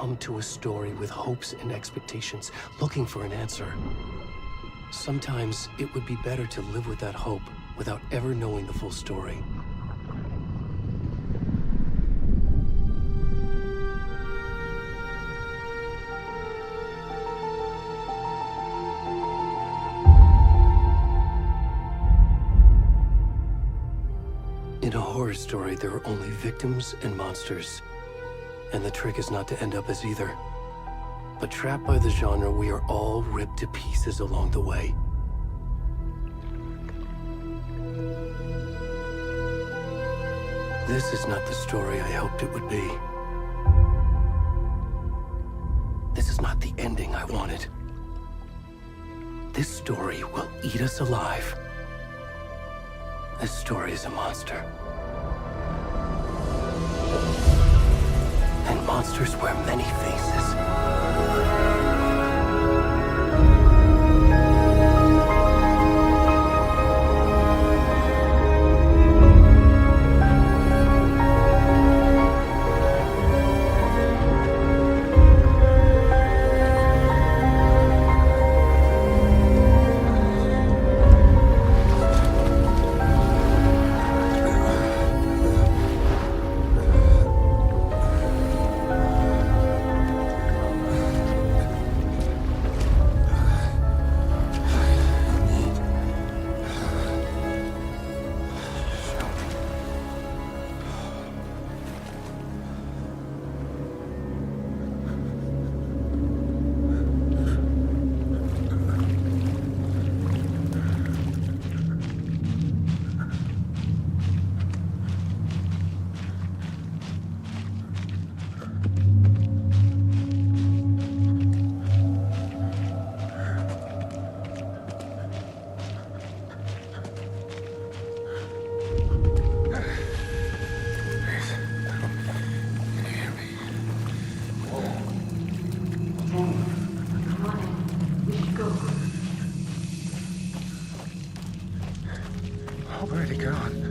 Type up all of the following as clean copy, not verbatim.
come to a story with hopes and expectations, looking for an answer. Sometimes it would be better to live with that hope without ever knowing the full story. In a horror story, there are only victims and monsters. And the trick is not to end up as either. But trapped by the genre, we are all ripped to pieces along the way. This is not the story I hoped it would be. This is not the ending I wanted. This story will eat us alive. This story is a monster. And monsters wear many faces. Already gone.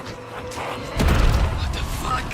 What the fuck?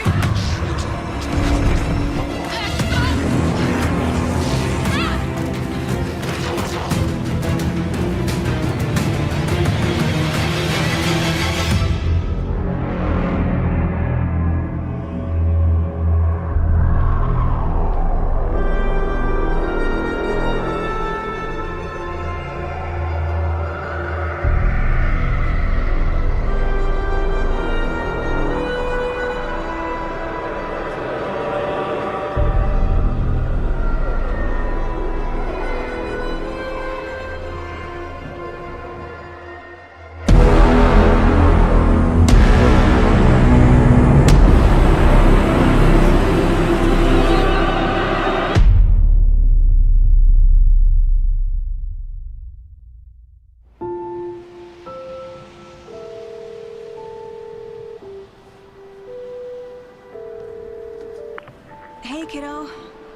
Hey, kiddo.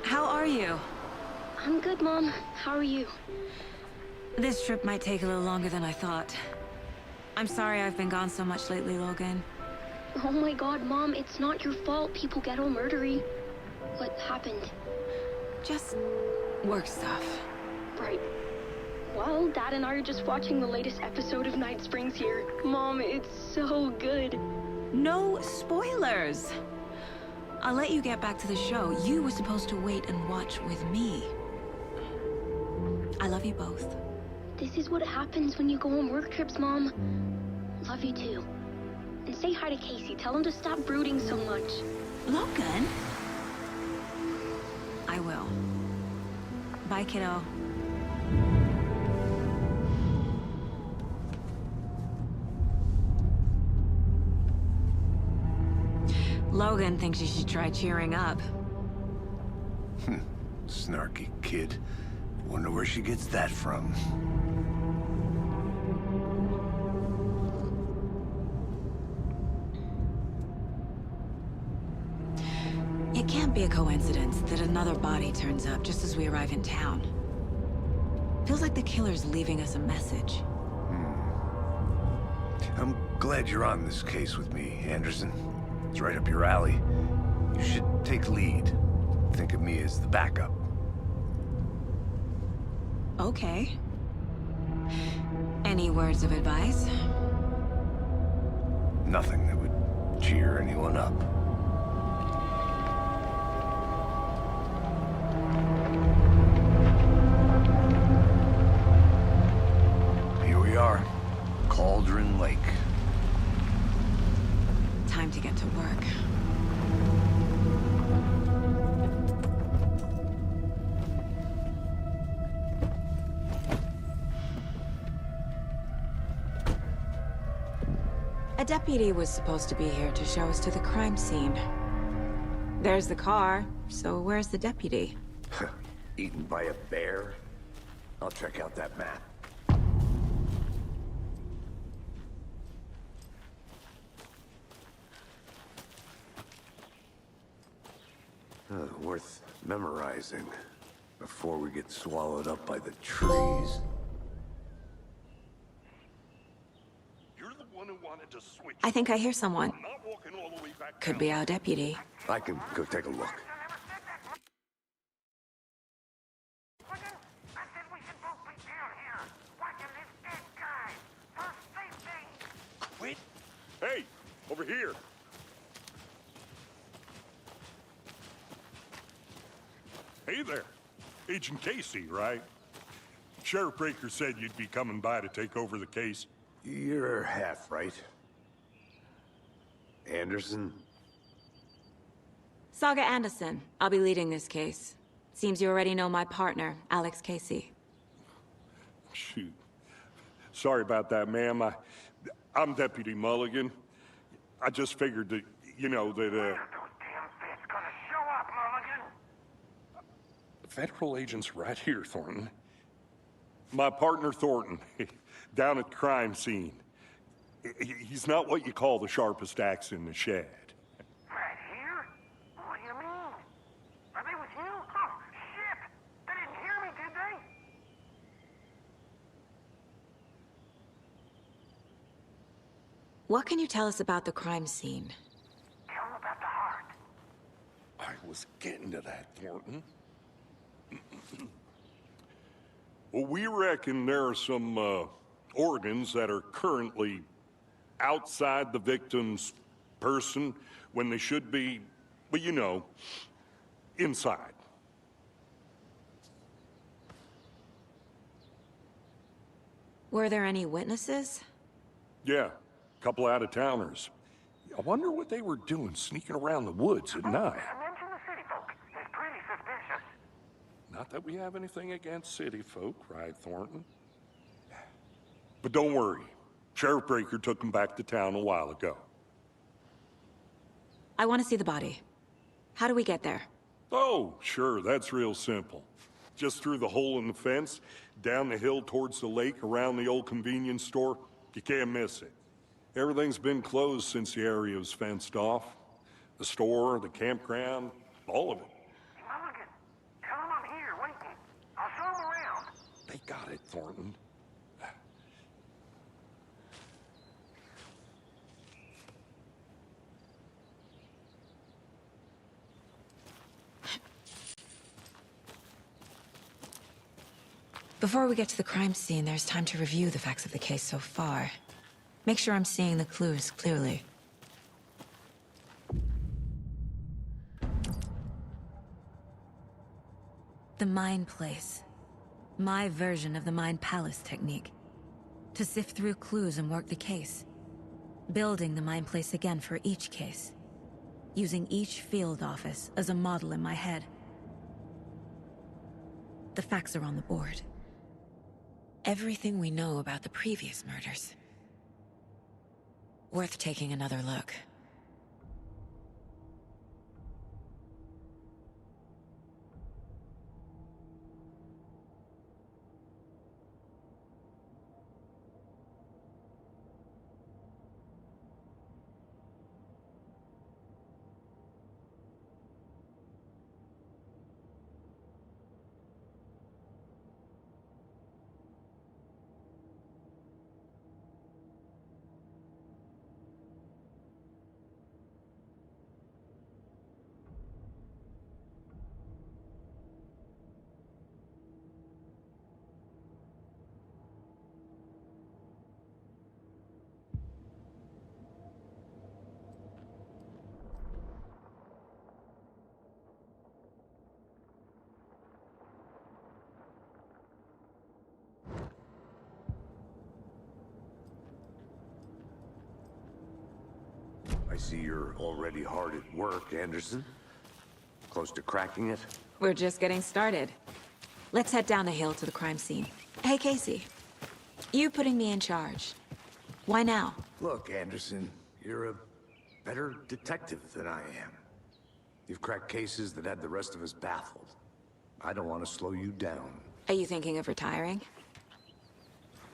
How are you? I'm good, Mom. How are you? This trip might take a little longer than I thought. I'm sorry I've been gone so much lately, Logan. Oh my god, Mom, it's not your fault people get all murdery. What happened? Just work stuff. Right. Well, Dad and I are just watching the latest episode of Night Springs here. Mom, it's so good. No spoilers! I'll let you get back to the show. You were supposed to wait and watch with me. I love you both. This is what happens when you go on work trips, Mom. Love you too. And say hi to Casey. Tell him to stop brooding so much. Logan? I will. Bye, kiddo. Logan thinks you should try cheering up. Snarky kid. Wonder where she gets that from. It can't be a coincidence that another body turns up just as we arrive in town. Feels like the killer's leaving us a message. I'm glad you're on this case with me, Anderson. It's right up your alley. You should take lead. Think of me as the backup. Okay. Any words of advice? Nothing that would cheer anyone up. Here we are. Cauldron Lake. Time to get to work. A deputy was supposed to be here to show us to the crime scene. There's the car, so where's the deputy? Eaten by a bear? I'll check out that map. Worth memorizing before we get swallowed up by the trees. You're the one who wanted to switch. I think I hear someone. I'm not walking all the way back Could down. be our deputy. I can go take a look. Quit. Hey, over here. Hey there. Agent Casey, right? Sheriff Breaker said you'd be coming by to take over the case. You're half right. Anderson? Saga Anderson. I'll be leading this case. Seems you already know my partner, Alex Casey. Shoot. Sorry about that, ma'am. I'm Deputy Mulligan. I just figured that, you know, that, Those damn fish gonna show up, Mulligan. Federal agent's right here, Thornton. My partner, Thornton, down at the crime scene. He's not what you call the sharpest axe in the shed. Right here? What do you mean? Are they with you? Oh, shit! They didn't hear me, did they? What can you tell us about the crime scene? Tell him about the heart. I was getting to that, Thornton. Well, we reckon there are some organs that are currently outside the victim's person when they should be, well, you know, inside. Were there any witnesses? Yeah, a couple out-of-towners. I wonder what they were doing sneaking around the woods at night. Mention the city folk. It's pretty suspicious. Not that we have anything against city folk, right, Thornton? But don't worry. Sheriff Breaker took them back to town a while ago. I want to see the body. How do we get there? Oh, sure, that's real simple. Just through the hole in the fence, down the hill towards the lake, around the old convenience store. You can't miss it. Everything's been closed since the area was fenced off. The store, the campground, all of it. Mulligan, tell him I'm here waiting. I'll show him around. They got it, Thornton. Before we get to the crime scene, there's time to review the facts of the case so far. Make sure I'm seeing the clues clearly. The Mind Place. My version of the Mind Palace technique. To sift through clues and work the case. Building the Mind Place again for each case. Using each field office as a model in my head. The facts are on the board. Everything we know about the previous murders. Worth taking another look. I see you're already hard at work, Anderson. Close to cracking it? We're just getting started. Let's head down the hill to the crime scene. Hey, Casey. You putting me in charge. Why now? Look, Anderson, you're a better detective than I am. You've cracked cases that had the rest of us baffled. I don't want to slow you down. Are you thinking of retiring?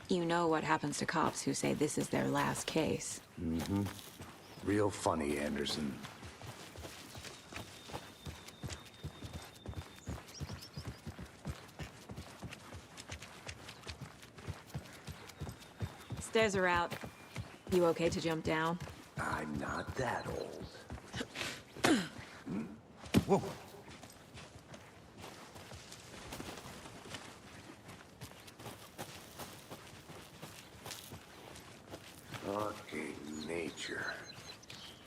You know what happens to cops who say this is their last case. Mm-hmm. Real funny, Anderson. Stairs are out. You okay to jump down? I'm not that old. Whoa. Fucking nature.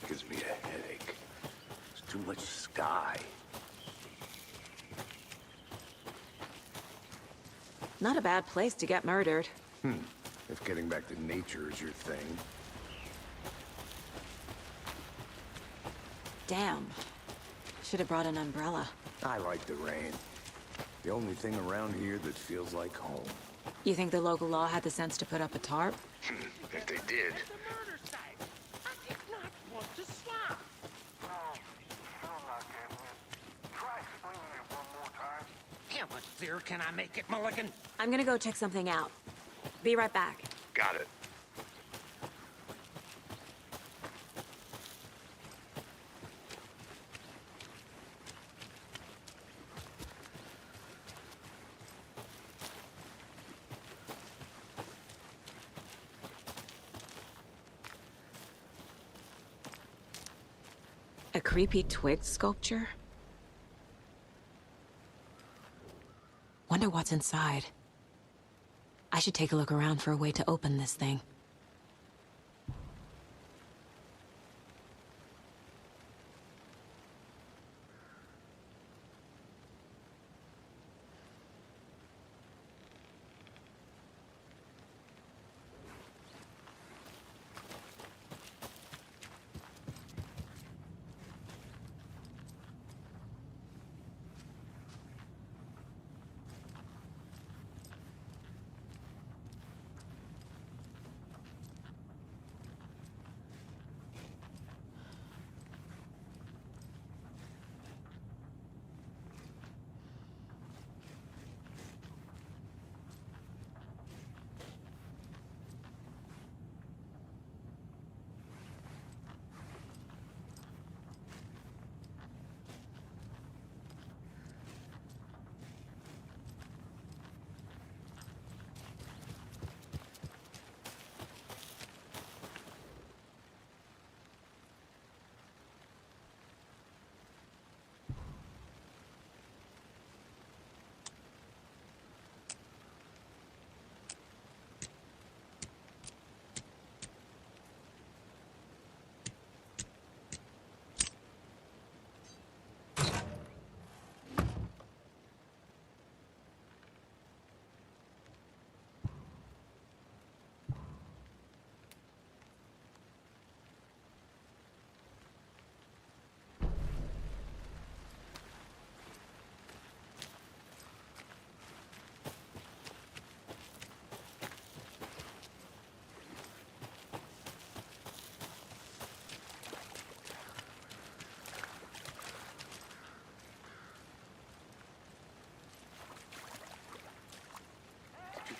Gives me a headache. There's too much sky. Not a bad place to get murdered. If getting back to nature is your thing. Damn. Should have brought an umbrella. I like the rain. The only thing around here that feels like home. You think the local law had the sense to put up a tarp? If they did. It's a murder site. I did not want to swap. No, still not getting it. Try explaining it one more time. How much clearer can I make it, Mulligan? I'm gonna go check something out. Be right back. Got it. A creepy twig sculpture? Wonder what's inside. I should take a look around for a way to open this thing.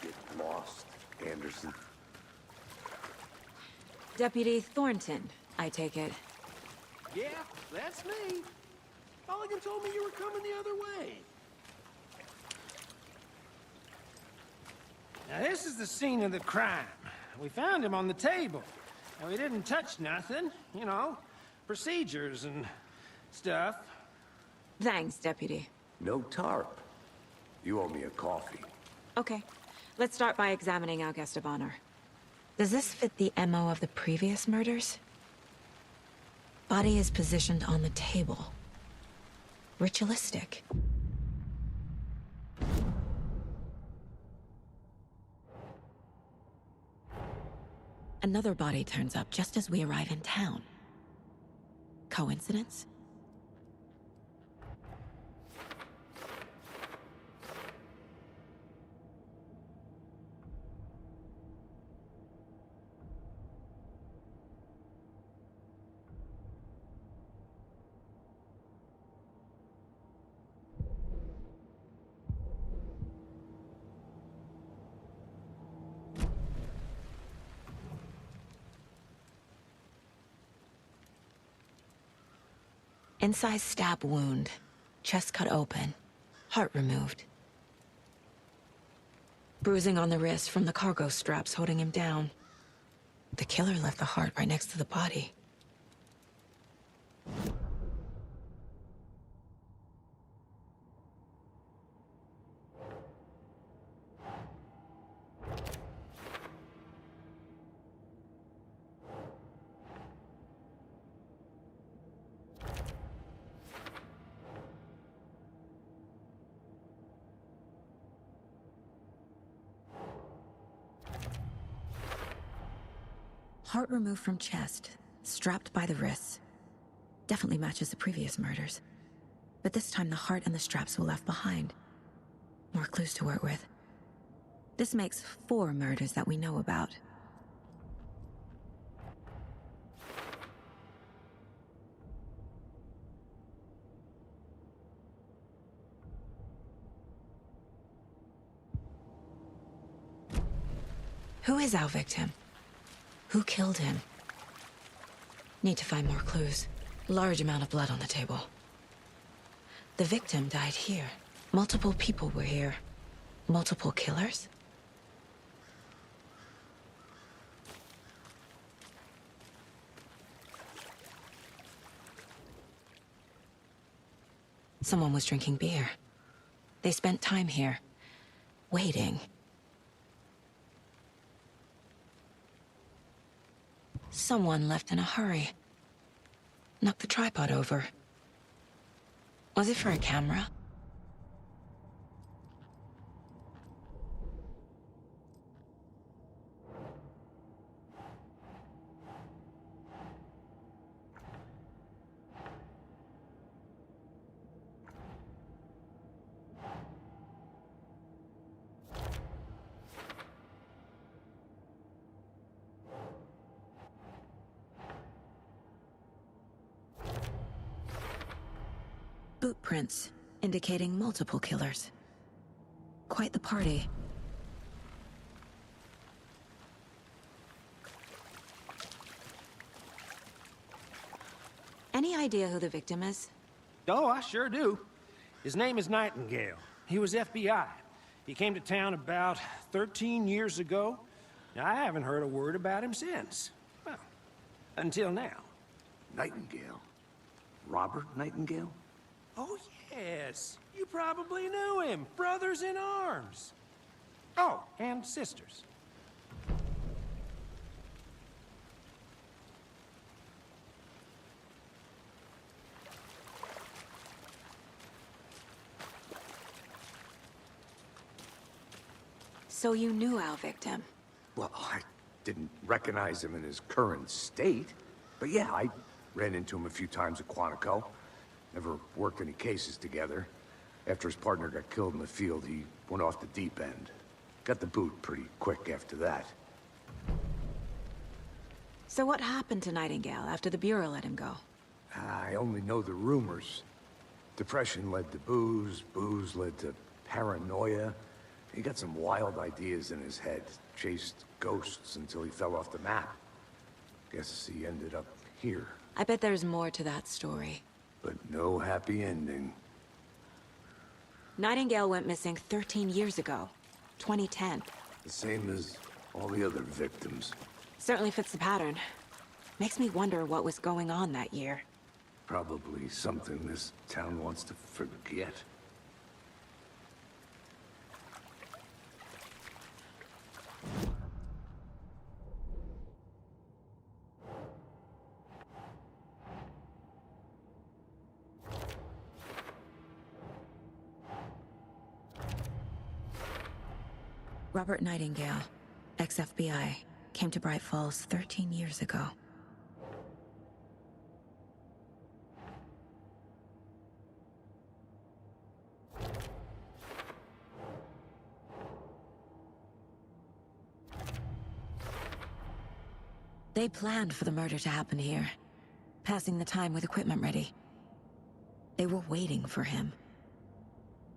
Get lost, Anderson. Deputy Thornton, I take it. Yeah, that's me. Mulligan told me you were coming the other way. Now, this is the scene of the crime. We found him on the table. And we didn't touch nothing, you know, procedures and stuff. Thanks, Deputy. No tarp. You owe me a coffee. Okay, let's start by examining our guest of honor. Does this fit the MO of the previous murders? Body is positioned on the table. Ritualistic. Another body turns up just as we arrive in town. Coincidence? Incised stab wound. Chest cut open. Heart removed. Bruising on the wrist from the cargo straps holding him down. The killer left the heart right next to the body. Heart removed from chest, strapped by the wrists. Definitely matches the previous murders. But this time the heart and the straps were left behind. More clues to work with. This makes 4 murders that we know about. Who is our victim? Who killed him? Need to find more clues. Large amount of blood on the table. The victim died here. Multiple people were here. Multiple killers? Someone was drinking beer. They spent time here, waiting. Someone left in a hurry. Knocked the tripod over. Was it for a camera? Boot prints, indicating multiple killers. Quite the party. Any idea who the victim is? Oh, I sure do. His name is Nightingale. He was FBI. He came to town about 13 years ago. Now, I haven't heard a word about him since. Well, until now. Nightingale? Robert Nightingale? Oh, yes. You probably knew him. Brothers in arms. Oh, and sisters. So you knew our victim? Well, I didn't recognize him in his current state. But yeah, I ran into him a few times at Quantico. Never worked any cases together. After his partner got killed in the field, he went off the deep end. Got the boot pretty quick after that. So what happened to Nightingale after the Bureau let him go? I only know the rumors. Depression led to booze, booze led to paranoia. He got some wild ideas in his head, chased ghosts until he fell off the map. Guess he ended up here. I bet there's more to that story. But no happy ending. Nightingale went missing 13 years ago. 2010. The same as all the other victims. Certainly fits the pattern. Makes me wonder what was going on that year. Probably something this town wants to forget. Robert Nightingale, ex-FBI, came to Bright Falls 13 years ago. They planned for the murder to happen here, passing the time with equipment ready. They were waiting for him.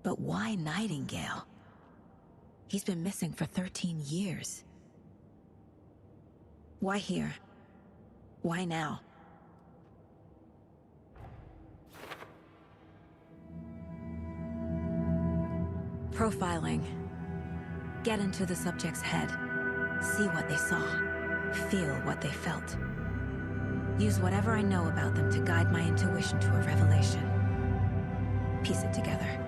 But why Nightingale? He's been missing for 13 years. Why here? Why now? Profiling. Get into the subject's head. See what they saw. Feel what they felt. Use whatever I know about them to guide my intuition to a revelation. Piece it together.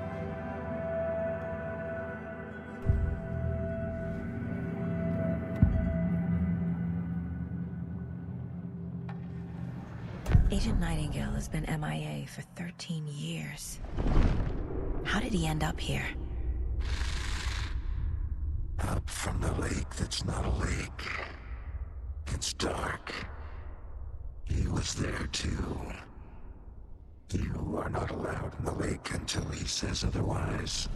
Agent Nightingale has been MIA for 13 years. How did he end up here? Up from the lake that's not a lake. It's dark. He was there too. You are not allowed in the lake until he says otherwise.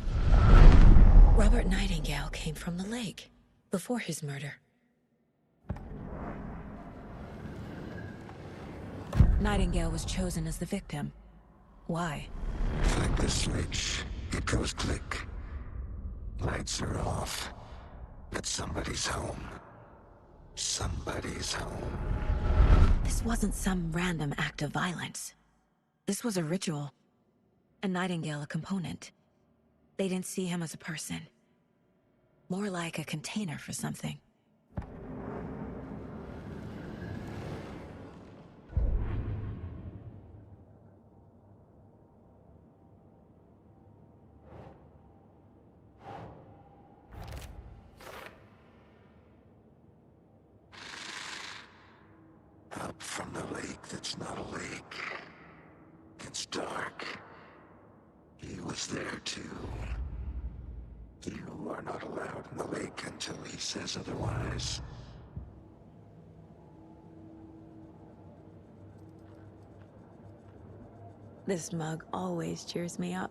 Robert Nightingale came from the lake, before his murder. Nightingale was chosen as the victim. Why? Flick the switch, it goes click. Lights are off. But somebody's home. Somebody's home. This wasn't some random act of violence. This was a ritual. And Nightingale a component. They didn't see him as a person. More like a container for something. from the lake that's not a lake. It's dark. He was there too. You are not allowed in the lake until he says otherwise. This mug always cheers me up.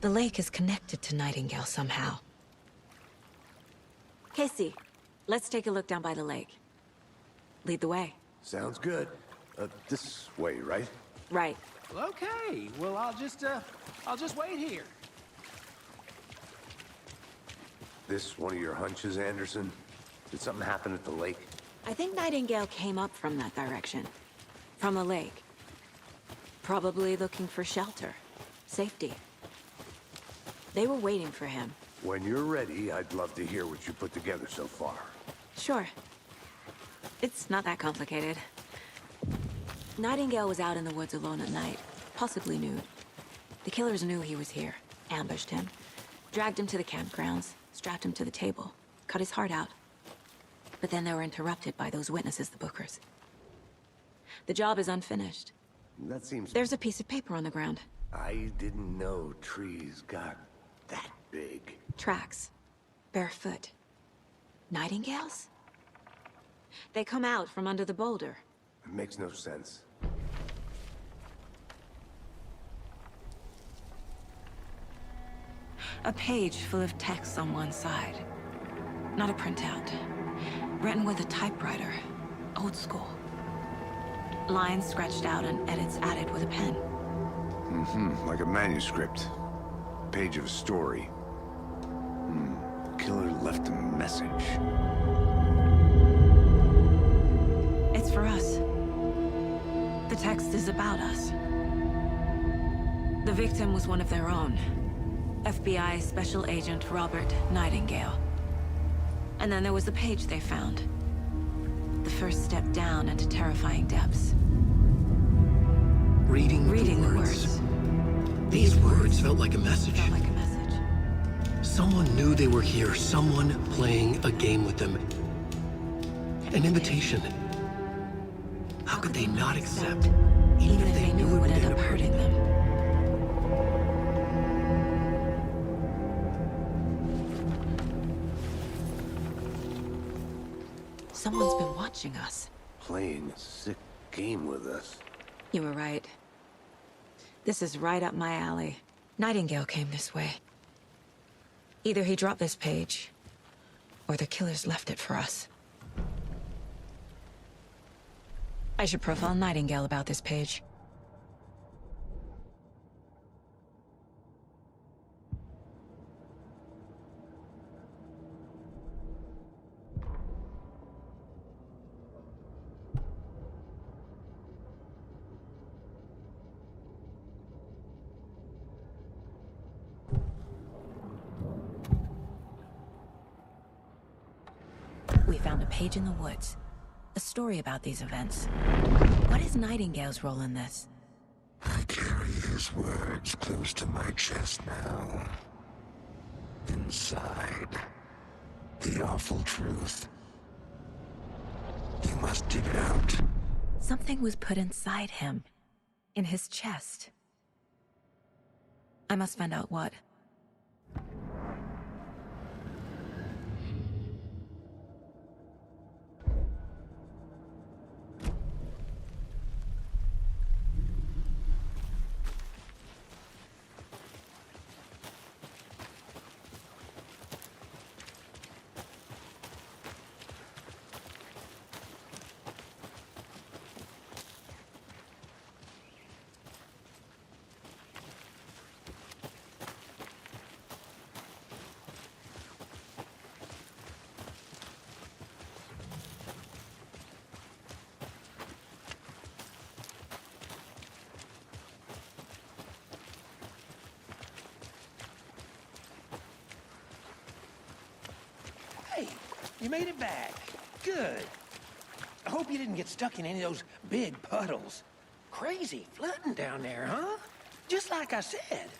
The lake is connected to Nightingale somehow. Casey, let's take a look down by the lake. Lead the way. Sounds good. This way, right? Right. Okay, well, I'll just wait here. This one of your hunches, Anderson? Did something happen at the lake? I think Nightingale came up from that direction. From the lake. Probably looking for shelter. Safety. They were waiting for him. When you're ready, I'd love to hear what you put together so far. Sure. It's not that complicated. Nightingale was out in the woods alone at night, possibly nude. The killers knew he was here, ambushed him, dragged him to the campgrounds, strapped him to the table, cut his heart out. But then they were interrupted by those witnesses, the Bookers. The job is unfinished. That seems... There's a piece of paper on the ground. I didn't know trees got that big. Tracks. Barefoot. Nightingales? They come out from under the boulder. It makes no sense. A page full of text on one side. Not a printout. Written with a typewriter. Old school. Lines scratched out and edits added with a pen. Like a manuscript. Page of a story. The killer left a message. It's for us. The text is about us. The victim was one of their own. FBI Special Agent Robert Nightingale. And then there was the page they found. The first step down into terrifying depths. Reading the words. These words felt like a message. Felt like a message. Someone knew they were here. Someone playing a game with them. An invitation. How could they not accept, even if they knew it would end up hurting them? Someone's been watching us. Playing a sick game with us. You were right. This is right up my alley. Nightingale came this way. Either he dropped this page, or the killers left it for us. I should profile Nightingale about this page. We found a page in the woods. A story about these events. What is Nightingale's role in this? I carry his words close to my chest now. Inside, the awful truth. You must dig it out. Something was put inside him. In his chest. I must find out what. Hey, you made it back. Good. I hope you didn't get stuck in any of those big puddles. Crazy flooding down there, huh? Just like I said.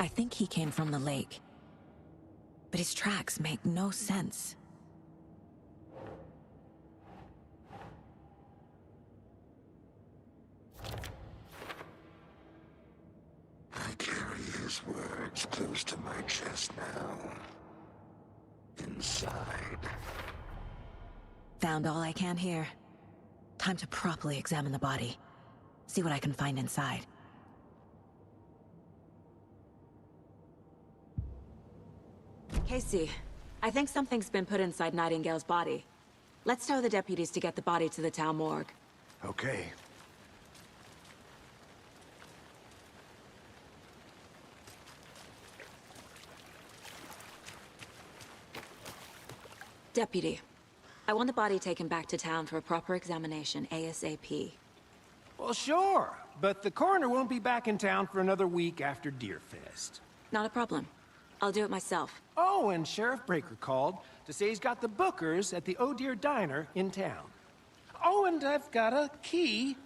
I think he came from the lake. But his tracks make no sense. I carry his words close to my chest now. Inside. Found all I can here. Time to properly examine the body. See what I can find inside. Casey, I think something's been put inside Nightingale's body. Let's tell the deputies to get the body to the town morgue. Okay. Deputy, I want the body taken back to town for a proper examination ASAP. Well, sure, but the coroner won't be back in town for another week after Deerfest. Not a problem. I'll do it myself. Oh, and Sheriff Breaker called to say he's got the Bookers at the Oh Deer Diner in town. Oh, and I've got a key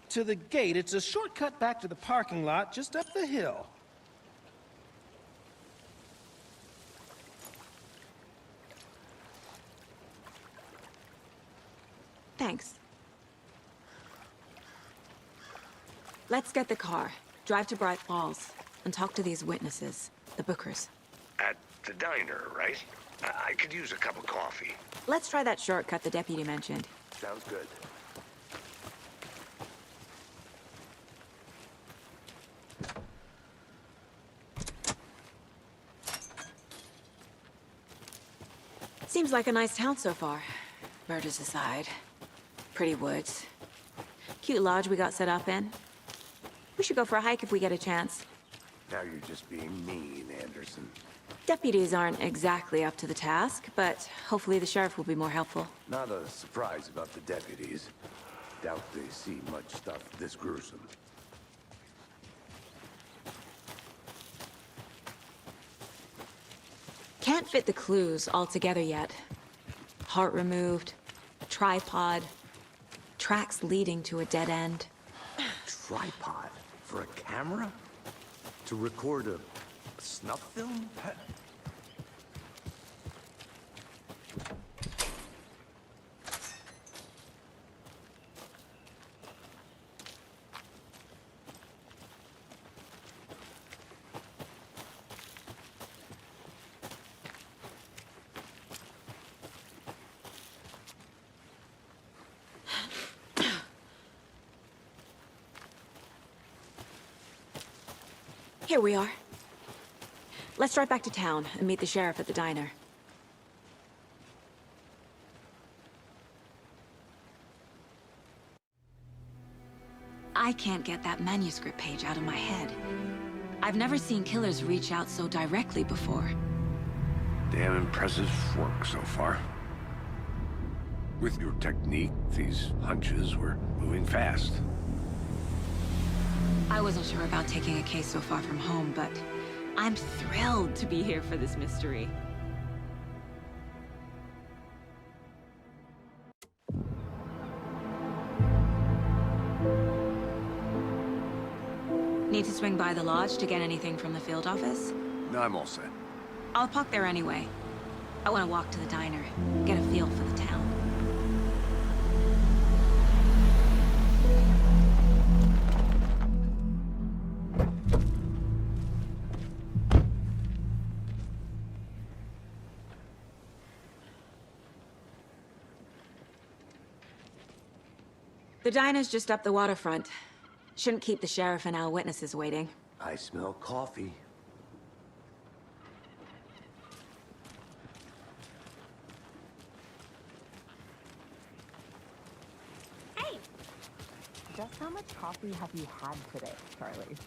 to the gate. It's a shortcut back to the parking lot just up the hill. Thanks. Let's get the car, drive to Bright Falls, and talk to these witnesses, the Bookers. At the diner, right? I could use a cup of coffee. Let's try that shortcut the deputy mentioned. Sounds good. Seems like a nice town so far. Murders aside. Pretty woods. Cute lodge we got set up in. We should go for a hike if we get a chance. Now you're just being mean, Anderson. Deputies aren't exactly up to the task, but hopefully the sheriff will be more helpful. Not a surprise about the deputies. Doubt they see much stuff this gruesome. Can't fit the clues all together yet. Heart removed, tripod, tracks leading to a dead end. Tripod? For a camera? To record a snuff film? Here we are. Let's drive back to town and meet the sheriff at the diner. I can't get that manuscript page out of my head. I've never seen killers reach out so directly before. Damn impressive work so far. With your technique, these hunches were moving fast. I wasn't sure about taking a case so far from home, but I'm thrilled to be here for this mystery. Need to swing by the lodge to get anything from the field office? No, I'm all set. I'll park there anyway. I want to walk to the diner, get a feel for the town. The diner's just up the waterfront. Shouldn't keep the sheriff and our witnesses waiting. I smell coffee. Hey! Just how much coffee have you had today, Charlie?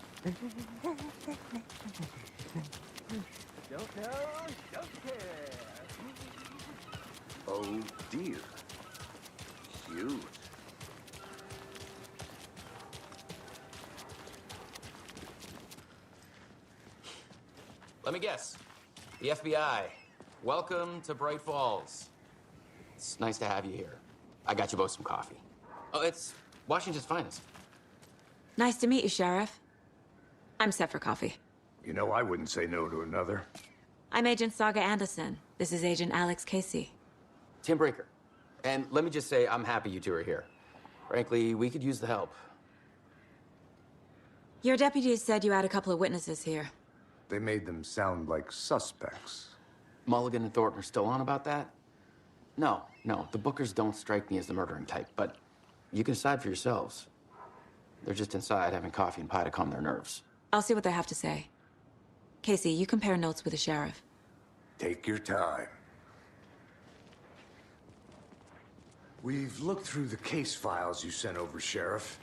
Don't know, don't care. Oh dear. Cute. Let me guess. The FBI. Welcome to Bright Falls. It's nice to have you here. I got you both some coffee. Oh, it's Washington's finest. Nice to meet you, Sheriff. I'm set for coffee. You know, I wouldn't say no to another. I'm Agent Saga Anderson. This is Agent Alex Casey. Tim Breaker. And let me just say, I'm happy you two are here. Frankly, we could use the help. Your deputies said you had a couple of witnesses here. They made them sound like suspects. Mulligan and Thornton are still on about that? No, the Bookers don't strike me as the murdering type, but you can decide for yourselves. They're just inside having coffee and pie to calm their nerves. I'll see what they have to say. Casey, you compare notes with the sheriff. Take your time. We've looked through the case files you sent over, Sheriff.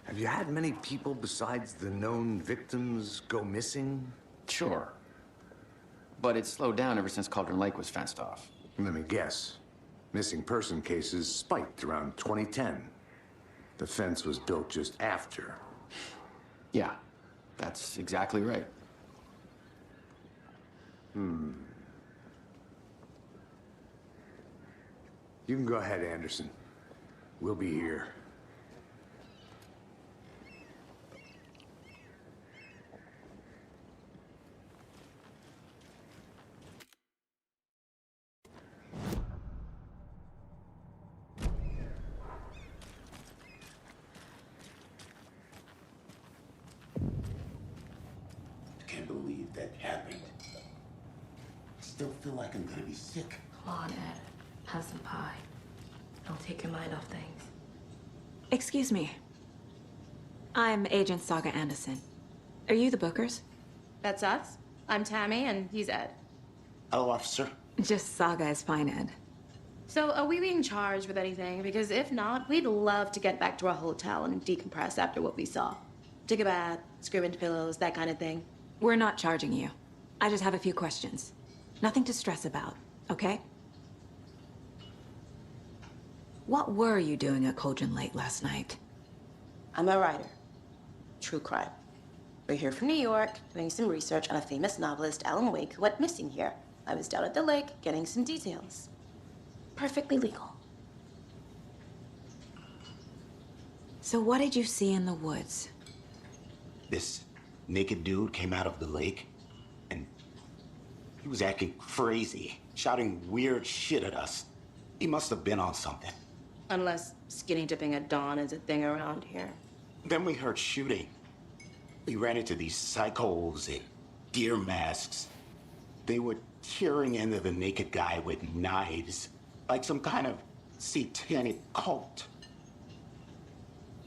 Have you had many people besides the known victims go missing? Sure. But it's slowed down ever since Cauldron Lake was fenced off. Let me guess. Missing person cases spiked around 2010. The fence was built just after. Yeah, that's exactly right. You can go ahead, Anderson. We'll be here. Can't believe that happened. Still feel like I'm gonna be sick. Come on, Ed. Have some pie. Don't take your mind off things. Excuse me. I'm Agent Saga Anderson. Are you the Bookers? That's us. I'm Tammy, and he's Ed. Hello, officer. Just Saga is fine, Ed. So, are we being charged with anything? Because if not, we'd love to get back to our hotel and decompress after what we saw. Take a bath, scream into pillows, that kind of thing. We're not charging you. I just have a few questions. Nothing to stress about, okay? What were you doing at Cauldron Lake last night? I'm a writer. True crime. We're here from New York, doing some research on a famous novelist, Alan Wake, who went missing here. I was down at the lake, getting some details. Perfectly legal. So what did you see in the woods? This naked dude came out of the lake, and he was acting crazy, shouting weird shit at us. He must have been on something. Unless skinny dipping at dawn is a thing around here. Then we heard shooting. We ran into these psychos in deer masks. They were tearing into the naked guy with knives, like some kind of satanic cult.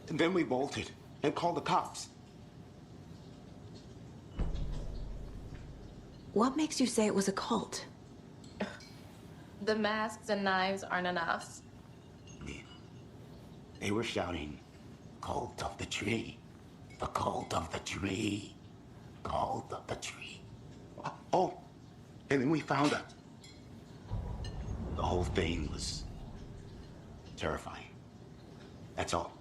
And then we bolted and called the cops. What makes you say it was a cult? The masks and knives aren't enough. They were shouting, "Cult of the tree, the cult of the tree, cult of the tree." Oh, and then we found out. The whole thing was terrifying. That's all.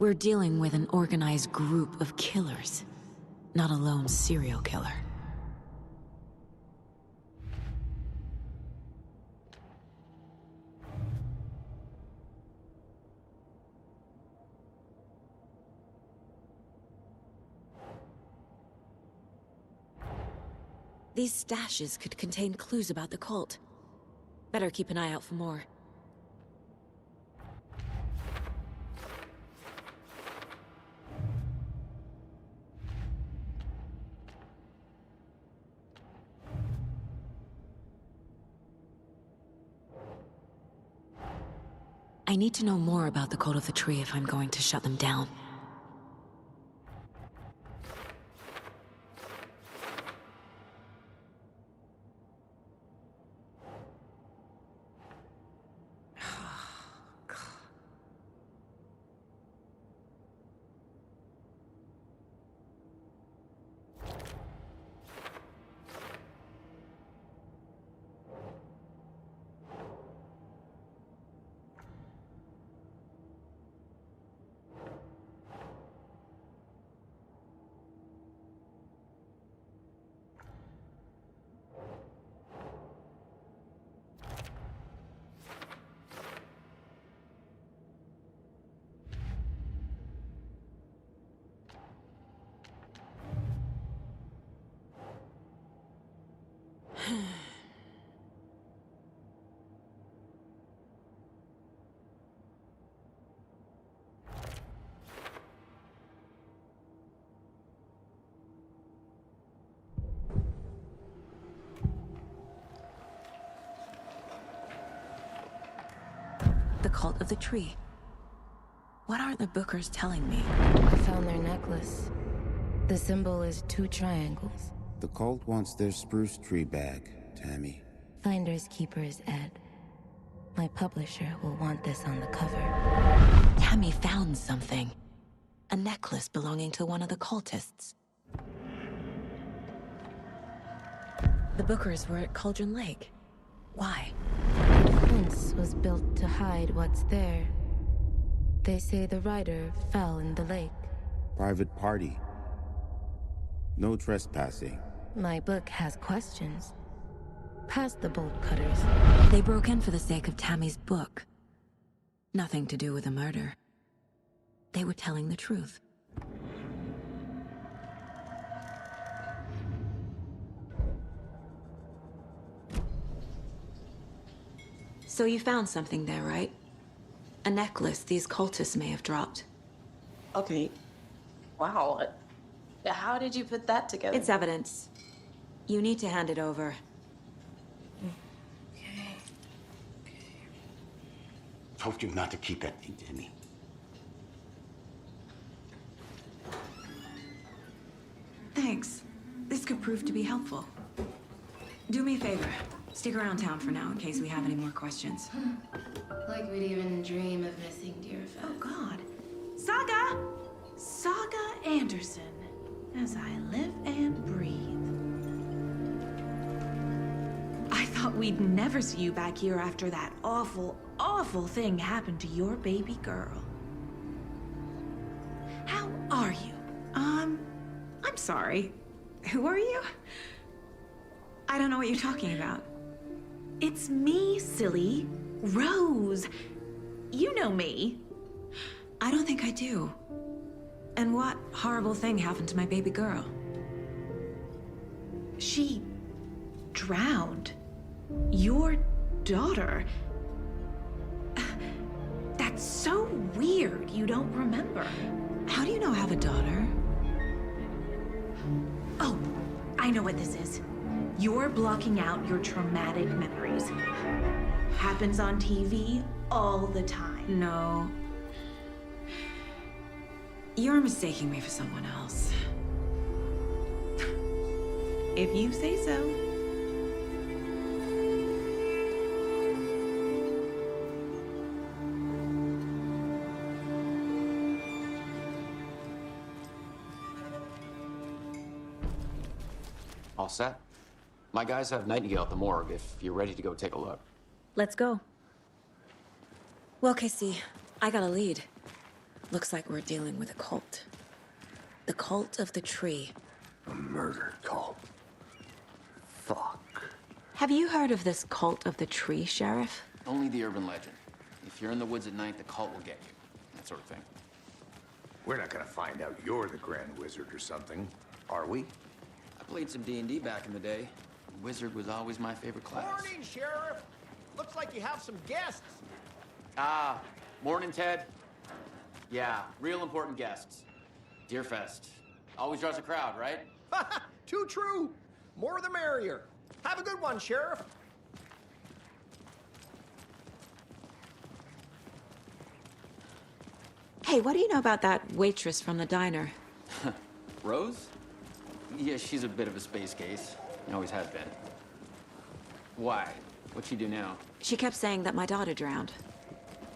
We're dealing with an organized group of killers, not a lone serial killer. These stashes could contain clues about the cult. Better keep an eye out for more. I need to know more about the Cult of the Tree if I'm going to shut them down. The cult of the tree. What are the Bookers telling me? I found their necklace. The symbol is 2 triangles. The cult wants their spruce tree back, Tammy. Finders Keepers Ed. My publisher will want this on the cover. Tammy found something. A necklace belonging to one of the cultists. The Bookers were at Cauldron Lake. Why? The fence was built to hide what's there. They say the rider fell in the lake. Private party. No trespassing. My book has questions. Past the bolt cutters. They broke in for the sake of Tammy's book. Nothing to do with a murder. They were telling the truth. So you found something there, right? A necklace these cultists may have dropped. Okay. Wow. How did you put that together? It's evidence. You need to hand it over. Told you not to keep that thing, Tammy. Thanks. This could prove to be helpful. Do me a favor. Stick around town for now in case we have any more questions. Like we'd even dream of missing Deerfest. Oh, God. Saga! Saga Anderson. As I live and breathe. I thought we'd never see you back here after that awful, awful thing happened to your baby girl. How are you? I'm sorry. Who are you? I don't know what you're talking about. It's me, silly. Rose. You know me. I don't think I do. And what horrible thing happened to my baby girl? She drowned. Your daughter. That's so weird you don't remember. How do you know I have a daughter? Oh, I know what this is. You're blocking out your traumatic memories. Happens on TV all the time. No. You're mistaking me for someone else. If you say so. All set? My guys have Nightingale at the morgue if you're ready to go take a look. Let's go. Well, Casey, I got a lead. Looks like we're dealing with a cult. The cult of the tree. A murder cult. Fuck. Have you heard of this cult of the tree, Sheriff? Only the urban legend. If you're in the woods at night, the cult will get you. That sort of thing. We're not gonna find out you're the Grand Wizard or something, are we? I played some D&D back in the day. Wizard was always my favorite class. Morning, Sheriff. Looks like you have some guests. Ah, morning, Ted. Yeah, real important guests. Deerfest. Always draws a crowd, right? Too true. More the merrier. Have a good one, Sheriff. Hey, what do you know about that waitress from the diner? Rose? Yeah, she's a bit of a space case. Always has been. Why? What'd she do now? She kept saying that my daughter drowned.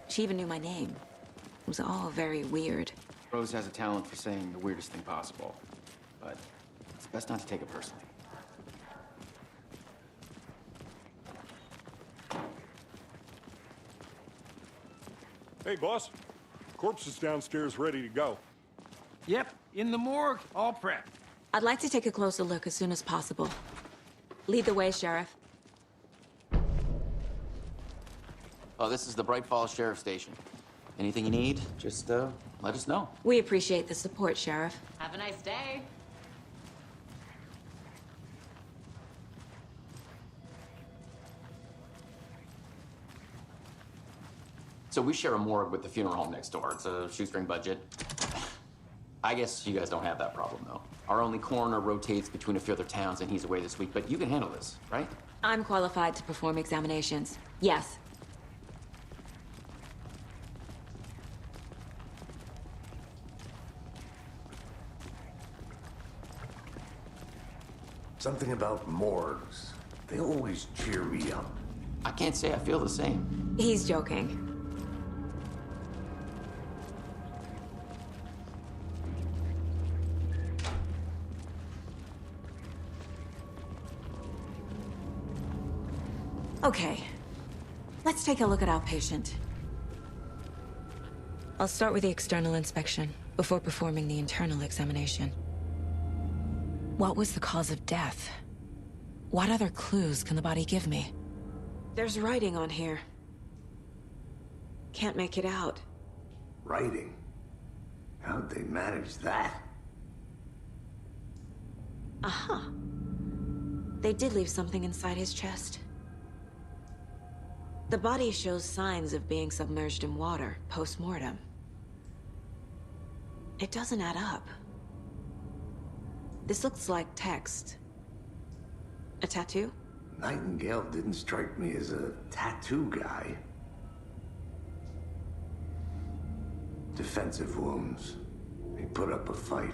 She even knew my name. It was all very weird. Rose has a talent for saying the weirdest thing possible. But it's best not to take it personally. Hey, boss. Corpse is downstairs ready to go. Yep, in the morgue, all prepped. I'd like to take a closer look as soon as possible. Lead the way, Sheriff. Oh, this is the Bright Falls Sheriff Station. Anything you need, just let us know. We appreciate the support, Sheriff. Have a nice day. So we share a morgue with the funeral home next door. It's a shoestring budget. I guess you guys don't have that problem, though. Our only coroner rotates between a few other towns, and he's away this week, but you can handle this, right? I'm qualified to perform examinations. Yes. Something about morgues. They always cheer me up. I can't say I feel the same. He's joking. Okay, let's take a look at our patient. I'll start with the external inspection before performing the internal examination. What was the cause of death? What other clues can the body give me? There's writing on here. Can't make it out. Writing? How'd they manage that? Aha. They did leave something inside his chest. The body shows signs of being submerged in water post-mortem. It doesn't add up. This looks like text. A tattoo? Nightingale didn't strike me as a tattoo guy. Defensive wounds. He put up a fight.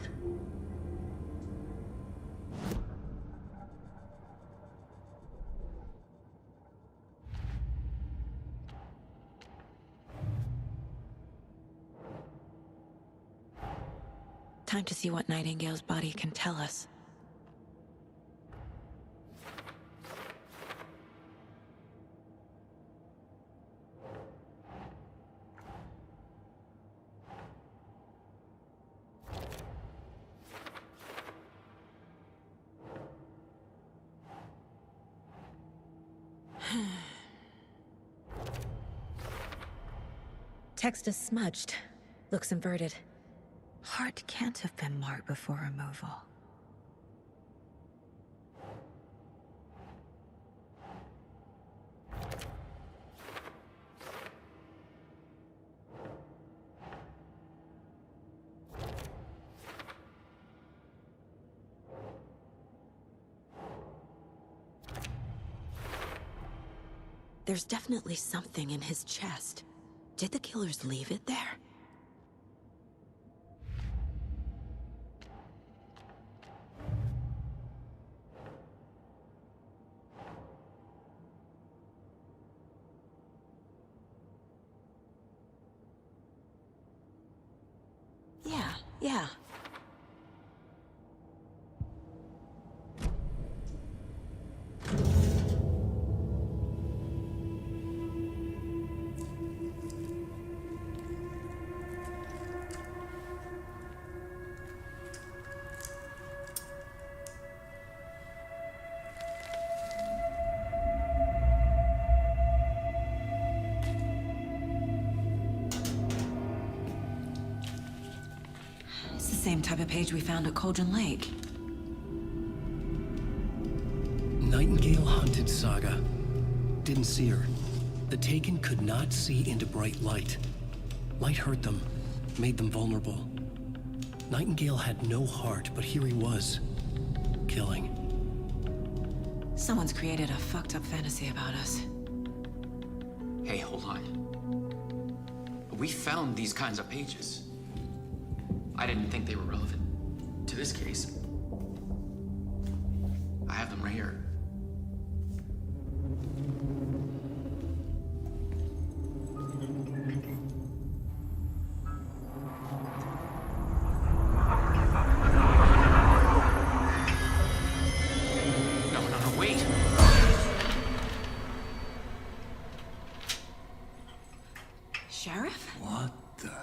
Time to see what Nightingale's body can tell us. Text is smudged. Looks inverted. Heart can't have been marked before removal. There's definitely something in his chest. Did the killers leave it there? Yeah. It's the same type of page we found at Cauldron Lake. Nightingale hunted Saga. Didn't see her. The Taken could not see into bright light. Light hurt them, made them vulnerable. Nightingale had no heart, but here he was, killing. Someone's created a fucked up fantasy about us. Hey, hold on. We found these kinds of pages. I didn't think they were relevant to this case. I have them right here. No, wait. Sheriff? What the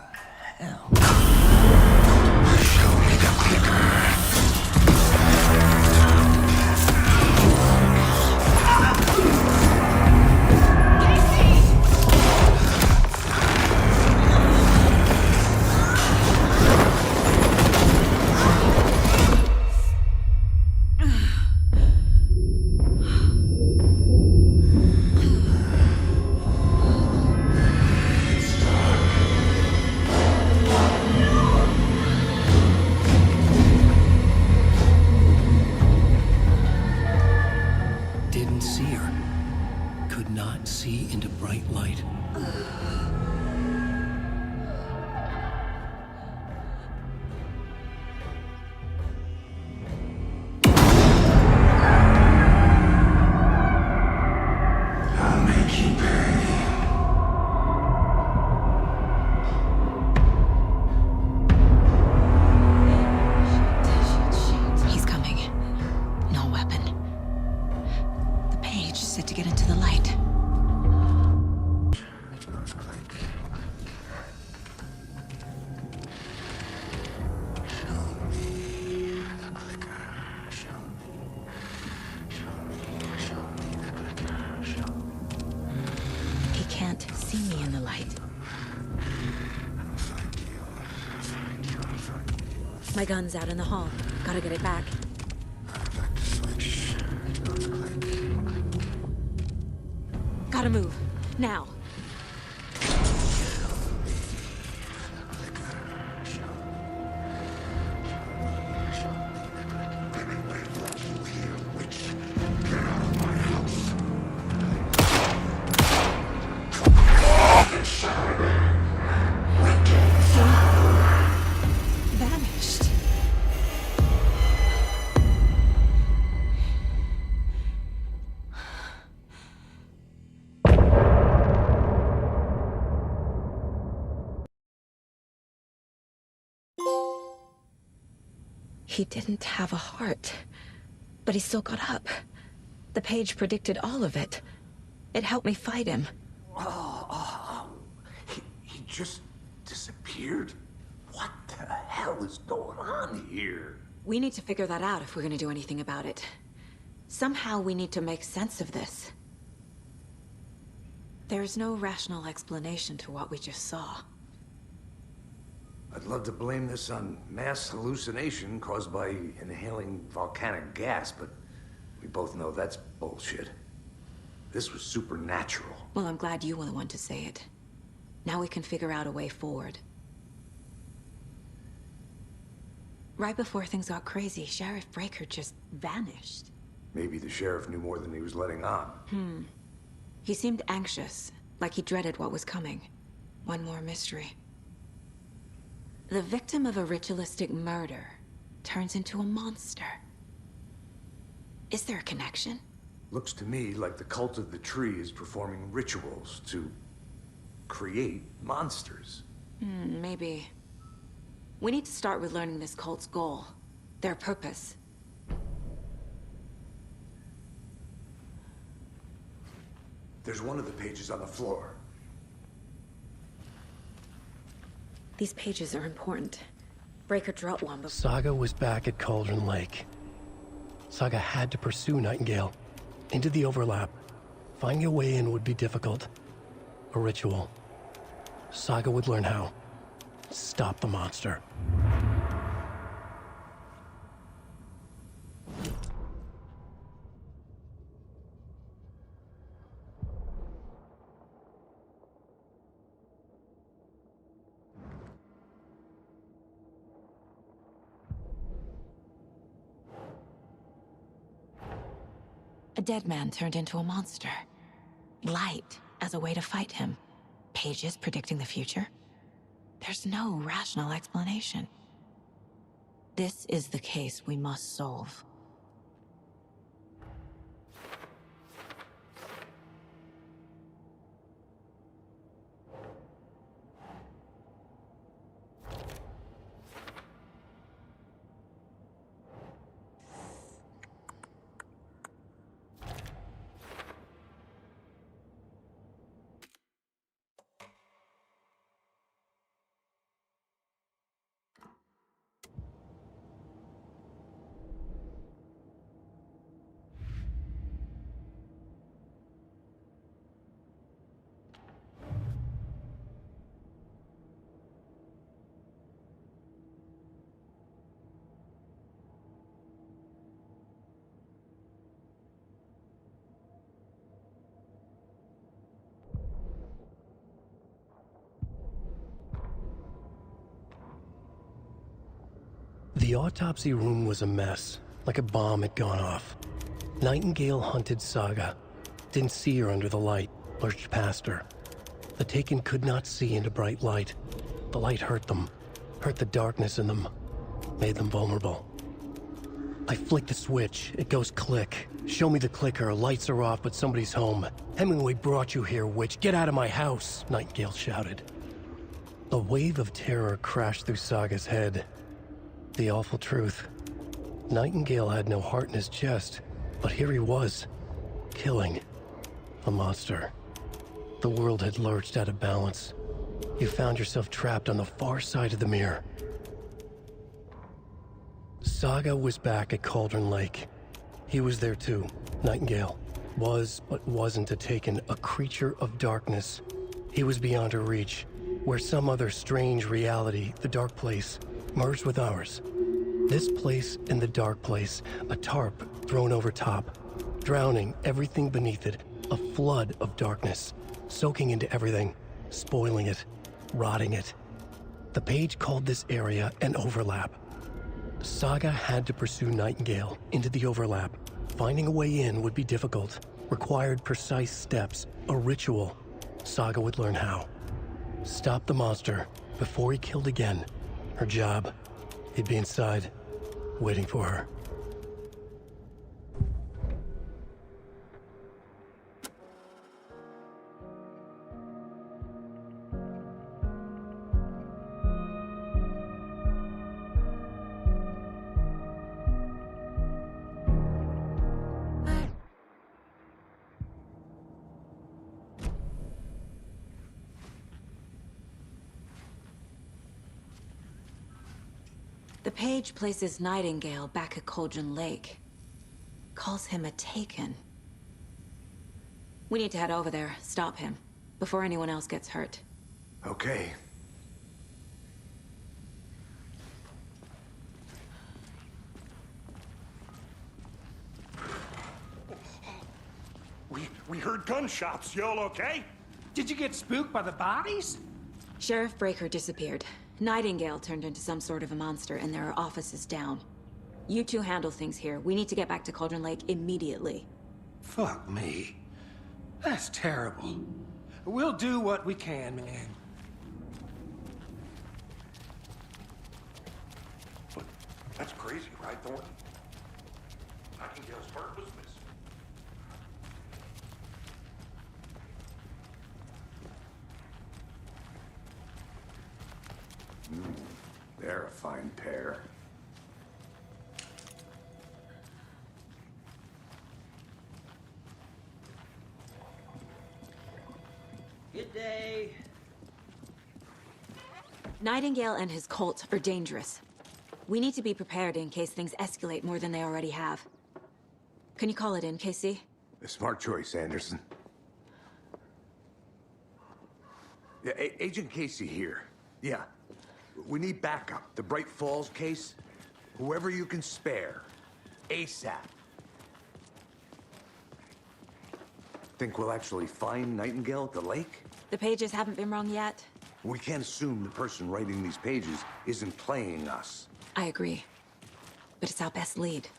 hell? Show me the clicker. My gun's out in the hall. Gotta get it back. Gotta move. Now. Vanished. He didn't have a heart, but he still got up. The page predicted all of it. It helped me fight him. He just disappeared? What the hell is going on here? We need to figure that out if we're gonna do anything about it. Somehow we need to make sense of this. There's no rational explanation to what we just saw. I'd love to blame this on mass hallucination caused by inhaling volcanic gas, but we both know that's bullshit. This was supernatural. Well, I'm glad you were the one to say it. Now we can figure out a way forward. Right before things got crazy, Sheriff Breaker just vanished. Maybe the sheriff knew more than he was letting on. He seemed anxious, like he dreaded what was coming. One more mystery. The victim of a ritualistic murder turns into a monster. Is there a connection? Looks to me like the cult of the tree is performing rituals to create monsters. Maybe. We need to start with learning this cult's goal. Their purpose. There's one of the pages on the floor. These pages are important. Breaker dropped one before. Saga was back at Cauldron Lake. Saga had to pursue Nightingale. Into the overlap. Finding a way in would be difficult. A ritual. Saga would learn how. Stop the monster. A dead man turned into a monster. Light as a way to fight him. Pages predicting the future. There's no rational explanation. This is the case we must solve. The autopsy room was a mess, like a bomb had gone off. Nightingale hunted Saga. Didn't see her under the light, lurched past her. The Taken could not see into bright light. The light hurt them, hurt the darkness in them, made them vulnerable. I flick the switch, it goes click. Show me the clicker, lights are off, but somebody's home. Hemingway brought you here, witch. Get out of my house, Nightingale shouted. A wave of terror crashed through Saga's head. The awful truth. Nightingale had no heart in his chest, but here he was, killing a monster. The world had lurched out of balance. You found yourself trapped on the far side of the mirror. Saga was back at Cauldron Lake. He was there too, Nightingale. Was, but wasn't a Taken, a creature of darkness. He was beyond her reach, where some other strange reality, the dark place, merged with ours. This place and the dark place, a tarp thrown over top, drowning everything beneath it, a flood of darkness, soaking into everything, spoiling it, rotting it. The page called this area an overlap. Saga had to pursue Nightingale into the overlap. Finding a way in would be difficult, required precise steps, a ritual. Saga would learn how. Stop the monster before he killed again. Her job. He'd be inside, waiting for her. The page places Nightingale back at Cauldron Lake. Calls him a Taken. We need to head over there, stop him, before anyone else gets hurt. Okay. We heard gunshots. Y'all okay? Did you get spooked by the bodies? Sheriff Breaker disappeared. Nightingale turned into some sort of a monster, and there are offices down. You two handle things here. We need to get back to Cauldron Lake immediately. Fuck me. That's terrible. We'll do what we can, man. That's crazy, right, Thornton? Nightingale's heart was missing. They're a fine pair. Good day. Nightingale and his cult are dangerous. We need to be prepared in case things escalate more than they already have. Can you call it in, Casey? A smart choice, Anderson. Yeah, Agent Casey here. Yeah. We need backup. The Bright Falls case. Whoever you can spare. ASAP. Think we'll actually find Nightingale at the lake? The pages haven't been wrong yet. We can't assume the person writing these pages isn't playing us. I agree. But it's our best lead.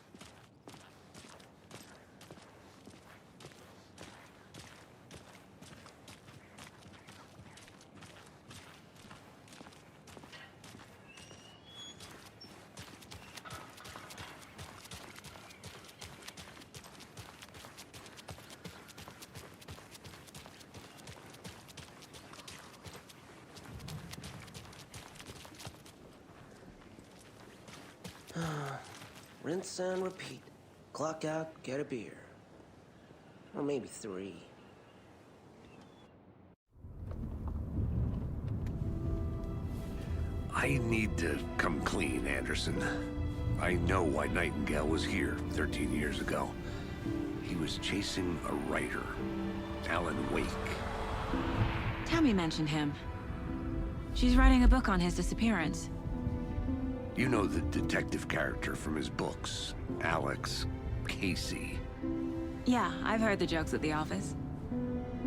Rinse and repeat. Clock out, get a beer. Or maybe 3. I need to come clean, Anderson. I know why Nightingale was here 13 years ago. He was chasing a writer, Alan Wake. Tammy mentioned him. She's writing a book on his disappearance. You know the detective character from his books, Alex Casey. Yeah, I've heard the jokes at the office.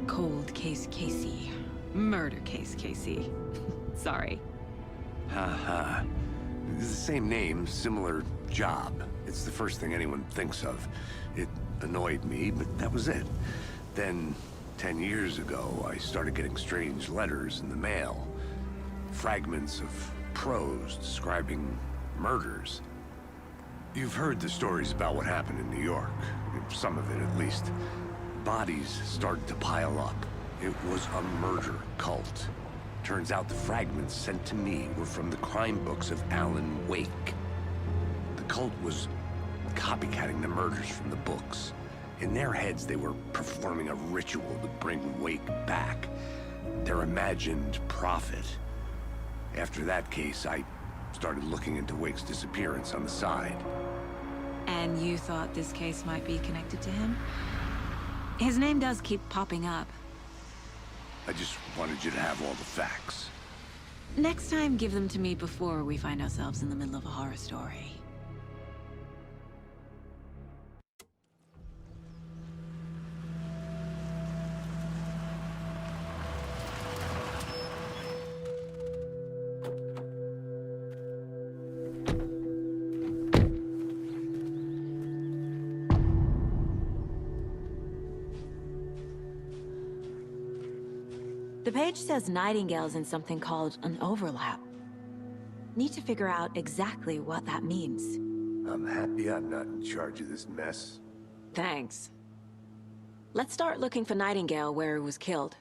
Cold case Casey. Murder case Casey. Sorry. Ha. It's the same name, similar job. It's the first thing anyone thinks of. It annoyed me, but that was it. Then, 10 years ago, I started getting strange letters in the mail. Fragments of prose describing murders. You've heard the stories about what happened in New York. Some of it, at least. Bodies started to pile up. It was a murder cult. Turns out the fragments sent to me were from the crime books of Alan Wake. The cult was copycatting the murders from the books. In their heads, they were performing a ritual to bring Wake back. Their imagined prophet. After that case, I started looking into Wake's disappearance on the side. And you thought this case might be connected to him? His name does keep popping up. I just wanted you to have all the facts. Next time, give them to me before we find ourselves in the middle of a horror story. The page says Nightingale's in something called an overlap. Need to figure out exactly what that means. I'm happy I'm not in charge of this mess. Thanks. Let's start looking for Nightingale where he was killed.